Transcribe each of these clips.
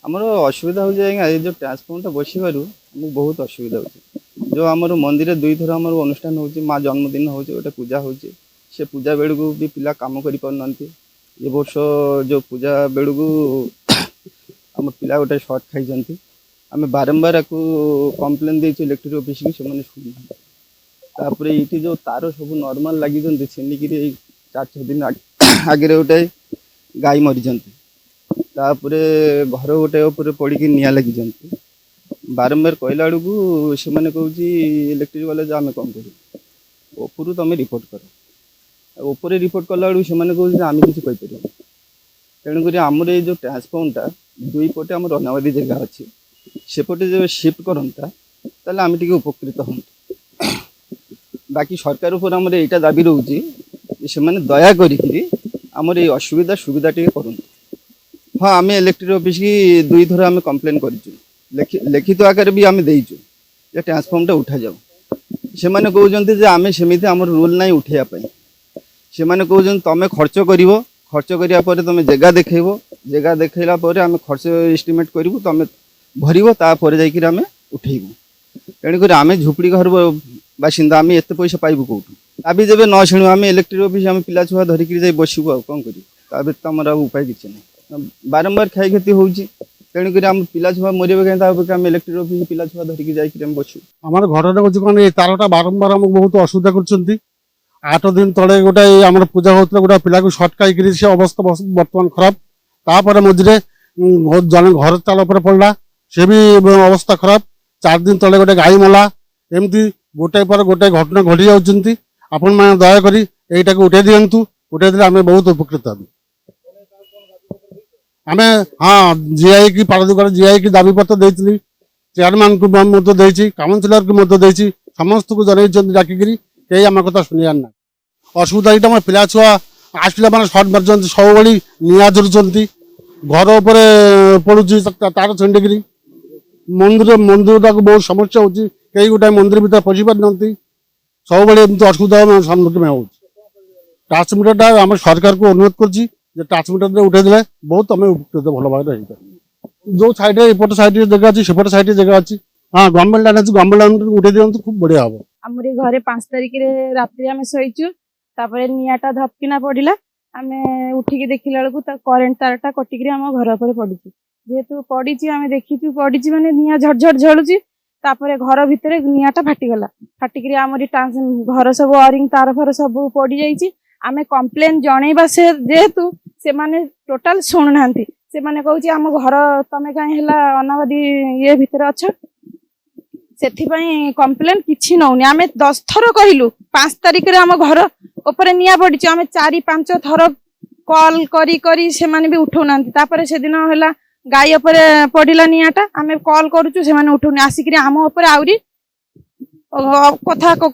ଆମର ଅସୁବିଧା ହେଉଛି ଆଜ୍ଞା, ଏଇ ଯେଉଁ ଟ୍ରାନ୍ସଫର୍ମରଟା ବସିବାରୁ ଆମକୁ ବହୁତ ଅସୁବିଧା ହେଉଛି। ଯେଉଁ ଆମର ମନ୍ଦିରରେ 2 ଥର ଆମର ଅନୁଷ୍ଠାନ ହେଉଛି, ମା ଜନ୍ମଦିନ ହେଉଛି, ଗୋଟେ ପୂଜା ହେଉଛି। ସେ ପୂଜା ବେଳକୁ ବି ପିଲା କାମ କରିପାରୁନାହାନ୍ତି। ଏ ବର୍ଷ ଯେଉଁ ପୂଜା ବେଳକୁ ଆମ ପିଲା ଗୋଟେ ସର୍ଟ ଖାଇଛନ୍ତି। ଆମେ ବାରମ୍ବାର ଆକୁ କମ୍ପ୍ଲେନ୍ ଦେଇଛୁ ଇଲେକ୍ଟ୍ରିକ୍ ଅଫିସକୁ, ସେମାନେ ଶୁଣୁନାହାନ୍ତି। ତାପରେ ଏଇଠି ଯେଉଁ ତାର ସବୁ ନର୍ମାଲ ଲାଗିଛନ୍ତି, ଛିଣ୍ଡିକିରି ଏଇ 4-6 ଦିନ ଆଗରେ ଗୋଟେ ଗାଈ ମରିଛନ୍ତି। ତାପରେ ଘର ଗୋଟେ ଉପରେ ପଡ଼ିକି ନିଆଁ ଲାଗିଛନ୍ତି। ବାରମ୍ବାର କହିଲା ବେଳକୁ ସେମାନେ କହୁଛି ଇଲେକ୍ଟ୍ରିକ୍ ବାଲା ଯେ ଆମେ କ'ଣ କରିବୁ, ଉପରୁ ତୁମେ ରିପୋର୍ଟ କର। ଆଉ ଉପରେ ରିପୋର୍ଟ କଲା ବେଳକୁ ସେମାନେ କହୁଛନ୍ତି ଆମେ କିଛି କହିପାରିବୁ। ତେଣୁକରି ଆମର ଏଇ ଯେଉଁ ଟ୍ରାନ୍ସଫର୍ମରଟା 2 ପଟେ ଆମର ଅନାବାଦୀ ଜାଗା ଅଛି, ସେପଟେ ଯେବେ ସିଫ୍ଟ କରନ୍ତା ତାହେଲେ ଆମେ ଟିକେ ଉପକୃତ ହୁଅନ୍ତୁ। ବାକି ସରକାର ଉପରେ ଆମର ଏଇଟା ଦାବି ରହୁଛି ଯେ ସେମାନେ ଦୟା କରିକିରି ଆମର ଏଇ ଅସୁବିଧା ସୁବିଧା ଟିକେ କରନ୍ତୁ। ହଁ, ଆମେ ଇଲେକ୍ଟ୍ରିକ୍ ଅଫିସ୍ କି 2 ଥର ଆମେ କମ୍ପ୍ଲେନ୍ କରିଛୁ, ଲିଖିତ ଆକାରରେ ବି ଆମେ ଦେଇଛୁ ଯେ ଟ୍ରାନ୍ସଫର୍ମରଟା ଉଠାଯାଉ। ସେମାନେ କହୁଛନ୍ତି ଯେ ଆମେ ସେମିତି ଆମର ରୁଲ୍ ନାହିଁ ଉଠାଇବା ପାଇଁ। ସେମାନେ କହୁଛନ୍ତି ତୁମେ ଖର୍ଚ୍ଚ କରିବ, ଖର୍ଚ୍ଚ କରିବା ପରେ ତୁମେ ଜାଗା ଦେଖାଇବ, ଜାଗା ଦେଖାଇଲା ପରେ ଆମେ ଖର୍ଚ୍ଚ ଏଷ୍ଟିମେଟ୍ କରିବୁ, ତୁମେ ଭରିବ, ତାପରେ ଯାଇକିରି ଆମେ ଉଠେଇବୁ। ତେଣୁକରି ଆମେ ଝୁପଡ଼ି ଘର ବାସିନ୍ଦା, ଆମେ ଏତେ ପଇସା ପାଇବୁ କେଉଁଠୁ? ଦାବି ଯେବେ ନ ଶୁଣିବୁ ଆମେ ଇଲେକ୍ଟ୍ରିକ୍ ଅଫିସ୍ ଆମେ ପିଲା ଛୁଆ ଧରିକିରି ଯାଇ ବସିବୁ, ଆଉ କ'ଣ କରିବୁ? ତା ବ୍ୟତୀତ ଆମର ଆଉ ଉପାୟ କିଛି ନାହିଁ। ବାରମ୍ବାର କ୍ଷୟକ୍ଷତି ହେଉଛି, ତେଣୁକରି ଆମ ପିଲା ଛୁଆ ମରିବେ କାହିଁ, ତା ଅପେକ୍ଷା ଆମେ ଇଲେକ୍ଟ୍ରିକ୍ ଅଫିସ୍ ପିଲା ଛୁଆ ଧରିକି ଯାଇକିରି ଆମେ ବସିବୁ। আমার ঘটনা হচ্ছে মানে এই তারটা বারম্বার আমাকে বহুত অসুবিধা করছেন। 8 দিন তলে গোটা আমার পূজা হচ্ছিল, গোটা পিলাকে সটকাইকি সে অবস্থা বর্তমান খারাপ। তারপরে মঝিরে জনে ঘরের চাল উপরে পড়লা, সে বি অবস্থা খারাপ। 4 দিন তলে গোটে গাই মলা, এমতি গোটাଏ ପରେ ଗୋଟାଏ ଘଟଣା ଘଟି ଯାଉଛନ୍ତି। ଆପଣମାନେ ଦୟାକରି ଏଇଟାକୁ ଉଠେଇ ଦିଅନ୍ତୁ, ଉଠେଇ ଦେଲେ ଆମେ ବହୁତ ଉପକୃତ ହେବୁ। ଆମେ ଜିଆଇ କି ପାରଦୀପ ଜିଆଇ କି ଦାବିପତ୍ର ଦେଇଥିଲି, ଚେୟାରମ୍ୟାନକୁ ମଧ୍ୟ ଦେଇଛି, କାଉନସିଲରକୁ ମଧ୍ୟ ଦେଇଛି, ସମସ୍ତଙ୍କୁ ଜଣାଇଛନ୍ତି ଡାକିକିରି, କେହି ଆମ କଥା ଶୁଣିବାର ନାହିଁ। ଅସୁବିଧା ଏଇଟା ମୋ ପିଲା ଛୁଆ ଆସିଲା ମାନେ ସର୍ଟ ମାରୁଛନ୍ତି, ସବୁବେଳେ ନିଆଁ ଜରୁଛନ୍ତି, ଘର ଉପରେ ପଡୁଛି ତାର ଛିଣ୍ଡିକିରି। ମନ୍ଦିରଟାକୁ ବହୁତ ସମସ୍ୟା ହଉଛି, କେହି ଗୋଟାଏ ମନ୍ଦିର ଭିତରେ ପଶି ପାରୁନାହାନ୍ତି, ସବୁବେଳେ ଏମିତି ଅସୁବିଧା ସମ୍ମୁଖୀନ ହେଉଛି। ଟ୍ରାନ୍ସମିଟରଟା ଆମେ ସରକାରକୁ ଅନୁରୋଧ କରୁଛି ଯେ ଟ୍ରାନ୍ସମିଟରଟା ଉଠେଇ ଦେଲେ ବହୁତ ଆମେ ଉପକୃତ ଭଲ ଭାବରେ ହେଇପାରିବୁ। ଯେଉଁ ସାଇଡ଼ରେ ଏପଟ ସାଇଡ଼ରେ ଜାଗା ଅଛି, ସେପଟ ସାଇଡ଼ରେ ଜାଗା ଅଛି, ଗଭର୍ଣ୍ଣମେଣ୍ଟ ଲ୍ୟାଣ୍ଡ ଅଛି, ଗଭର୍ଣ୍ଣମେଣ୍ଟ ଲ୍ୟାଣ୍ଡକୁ ଉଠେଇ ଦିଅନ୍ତୁ, ଖୁବ୍ ବଢ଼ିଆ ହବ। ଆମର ଘରେ 5 ତାରିଖରେ ରାତିରେ ଆମେ ଶୋଇଛୁ, ତାପରେ ନିଆଁଟା ଧପକିନା ପଡ଼ିଲା। ଆମେ ଉଠିକି ଦେଖିଲା ବେଳକୁ ତା କରେଣ୍ଟ ତାରଟା କଟିକିରି ଆମ ଘର ଉପରେ ପଡ଼ିଛି। ଯେହେତୁ ପଡ଼ିଛି ଆମେ ଦେଖିଛୁ, ପଡ଼ିଛି ମାନେ ନିଆଁ ଝଡ଼ଝଡ଼ ଝଡ଼ୁଛି। ତାପରେ ଘର ଭିତରେ ନିଆଁଟା ଫାଟିଗଲା, ଫାଟିକିରି ଆମରି ଘର ସବୁ ୱାରିଂ ତାର ଫାର ସବୁ ପଡ଼ିଯାଇଛି। ଆମେ କମ୍ପ୍ଲେନ୍ ଜଣେଇବା ଯେହେତୁ ସେମାନେ ଟୋଟାଲ ଶୁଣୁନାହାନ୍ତି। ସେମାନେ କହୁଛି ଆମ ଘର ତମେ କାହିଁ ହେଲା ଅନାବାଦୀ ଇଏ ଭିତରେ ଅଛ, ସେଥିପାଇଁ କମ୍ପ୍ଲେନ୍ କିଛି ନଉନି। ଆମେ 10 ଥର କହିଲୁ, 5 ତାରିଖରେ ଆମ ଘର ଉପରେ ନିଆଁ ପଡ଼ିଛି, ଆମେ 4-5 ଥର କଲ୍ କରି ସେମାନେ ବି ଉଠଉନାହାନ୍ତି। ତାପରେ ସେଦିନ ହେଲା ଗାଈ ଉପରେ ପଡ଼ିଲା ନିଆଁଟା, ଆମେ କଲ୍ କରୁଛୁ, ସେମାନେ ଉଠଉନି, ଆସିକିରି ଆମ ଉପରେ ଆହୁରି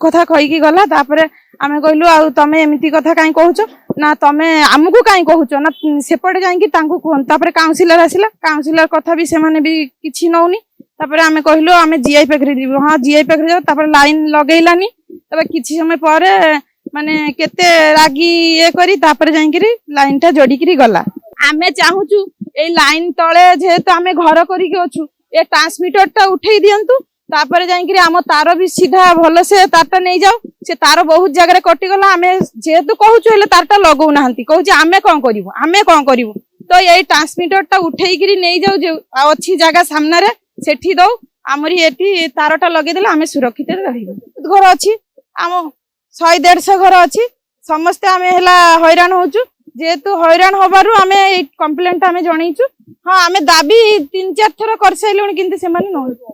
କଥା କହିକି ଗଲା। ତାପରେ ଆମେ କହିଲୁ ଆଉ ତମେ ଏମିତି କଥା କାହିଁ କହୁଛ, ନା ତମେ ଆମକୁ କାହିଁ କହୁଛ, ନା ସେପଟେ ଯାଇକି ତାଙ୍କୁ କୁହନ୍ତୁ। ତାପରେ କାଉନସିଲର ଆସିଲା, କାଉନସିଲର କଥା ବି ସେମାନେ ବି କିଛି ନଉନି। ତାପରେ ଆମେ କହିଲୁ ଆମେ ଜିଆଇ ପାଖରେ ଯିବୁ, ହଁ ଜିଆଇ ପାଖରେ ଯାଉ। ତାପରେ ଲାଇନ ଲଗେଇଲାନି, ତାପରେ କିଛି ସମୟ ପରେ ମାନେ କେତେ ରାଗି ଇଏ କରି ତାପରେ ଯାଇକିରି ଲାଇନଟା ଯୋଡ଼ିକିରି ଗଲା। ଆମେ ଚାହୁଁଛୁ ଏଇ ଲାଇନ ତଳେ ଯେହେତୁ ଆମେ ଘର କରିକି ଅଛୁ, ଏ ଟ୍ରାନ୍ସମିଟରଟା ଉଠେଇ ଦିଅନ୍ତୁ। ତାପରେ ଯାଇକିରି ଆମ ତାର ବି ସିଧା ଭଲସେ ତାରଟା ନେଇଯାଉ। ସେ ତାର ବହୁତ ଜାଗାରେ କଟିଗଲା, ଆମେ ଯେହେତୁ କହୁଛୁ ହେଲେ ତାରଟା ଲଗଉନାହାନ୍ତି, କହୁଛି ଆମେ କ'ଣ କରିବୁ। ତ ଏଇ ଟ୍ରାନ୍ସମିଟରଟା ଉଠେଇକିରି ନେଇଯାଉ, ଯୋଉ ଅଛି ଜାଗା ସାମ୍ନାରେ ସେଠି ଦଉ, ଆମରି ଏଠି ତାରଟା ଲଗେଇଦେଲେ ଆମେ ସୁରକ୍ଷିତ ରହିବୁ। ଘର ଅଛି, ଆମ 100-150 ଘର ଅଛି, ସମସ୍ତେ ଆମେ ହେଲା ହଇରାଣ ହଉଛୁ। ଯେହେତୁ ହଇରାଣ ହବାରୁ ଆମେ ଏଇ କମ୍ପ୍ଲେନଟା ଆମେ ଜଣେଇଛୁ। ଆମେ ଦାବି 3-4 ଥର କରିସାରିଲୁଣି, କିନ୍ତୁ ସେମାନେ ନଉଛନ୍ତି।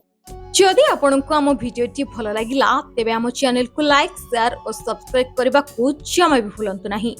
जदि आपंक आम भिडी भल लगा तेब आम चैनल को लाइक, शेयर और सब्सक्राइब करने को जमा भी भूलु नहीं।